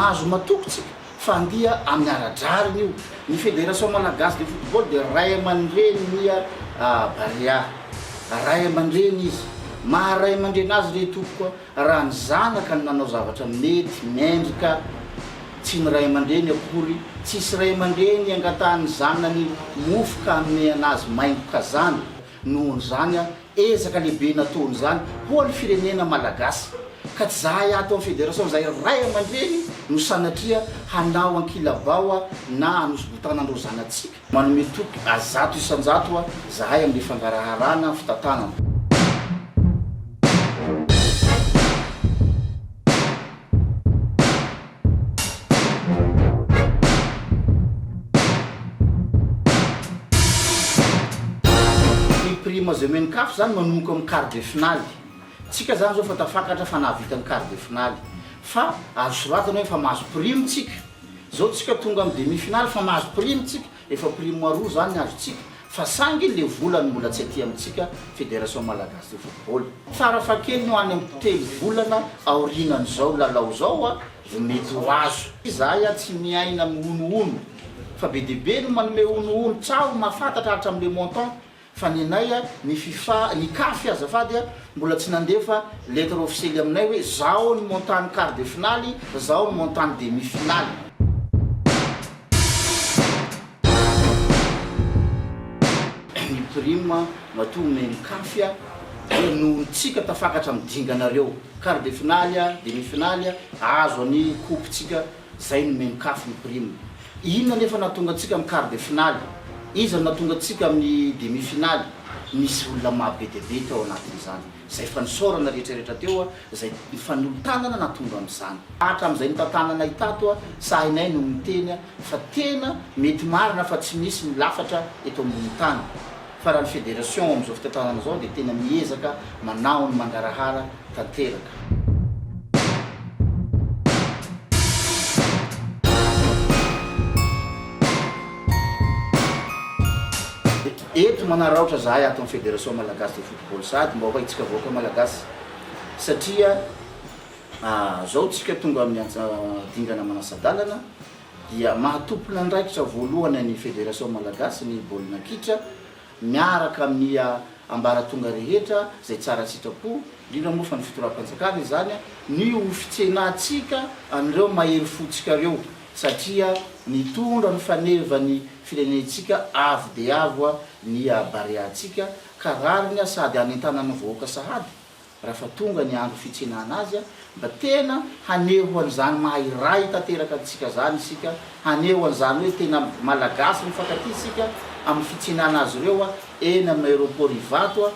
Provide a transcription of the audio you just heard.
mahazo matokotsika fandia amin'ny aradrariny io. Ny Fédération malagasy de football de ray aman-dreny ny Barea, ray aman-dreny izy. Maha ray aman-dreny azy re tokoa raha ny zanaka ny nanao zavatra mety mendrika tsy ny ray aman-dreny akory, tsisy ray aman-dreny angatahany zanany mofo ka hanome anazy maimboka zany. Nohony zany ezaka lehibe nataony zany ho ny firenena malagasy. Ka tsy zahay ato amin'ny Fédération zay ray aman-dreny no sanatria hanao ankilabao na hanosibotana andro zanatsika. Manome toky azato isan-jato zahay amin'ny fangaraharana fitantanana. Prima zay menikafo zany manomboka amin'ny quart de finale. Tsika zany zao fa tafakatra fa nahavita ny quart de finale. Fa azo soratana hoe fa mahazo prime tsika. Zao tsika tonga amin'ny demi-finale fa mahazo prime tsika, efa prime roa zany azo tsika. Fa sangy le volany mbola tsy aty amintsika Fédération malagasy de football. Farafakely no any amin'ny telo volana aorinan'izao lalao zao vao mety ho azo. Zahay tsy miaina amin'ny ono-ono. Fa be dehibe no manome ono-ono tsao mahafantatra hatramin'le montant. Fa ny anay ny FIFA ny kafy azafady mbola tsy nandefa lettre officielle aminay hoe zao ny montant quart de finale, zao ny montant demi-finale. Ny prime matoa ny kafy nohony tsika tafakatra midinganareo quart de finale, demi-finale azo ny coupe tsika zay no meny kafy ny prime. Inona nefa natonga tsika amin'ny quart de finale? Iza natonga tsika amin'ny demi-finale? Misy olona mahabe dehibe tao anatin'izany. Zay fa nisaorana rehetrarehetra teo zay fanolotanana natonga amin'izany. Hatramin'izay nitantanana hitato sahinay no miteny fa tena mety marina fa tsy misy ny lafatra eto ambony tany. Fa raha ny Fédération amin'izao fitantanana zao dia tena miezaka manao ny mangarahara tanteraka. Eto manaraotra zahay ato amin'ny Fédération malagasy de football sady mba ho haitsika voaka malagasy satria zao tsika tonga amin'ny dingana manasadalana dia mahatompona andraikitra voalohany ny Fédération malagasy ny baolina kitra miaraka amin'ny ambaratonga rehetra zay tsara sitrapo indrindra moa fa ny fitoram-panjakana zany ny ho fitsenatsika an'ireo mahery fotsika reo satria nitondra ny fanevany firenentsika avo de avo ny Bareatsika ka rariny sady anentanana voaka sahady raha fa tonga ny andro fitsenana azy mba tena haneho an'izany mahay tanteraka antsika zany isika, haneho an'izany hoe tena malagasy mifankaty isika amin'ny fitsenana azy ireo eny amin'ny aéroport Ivato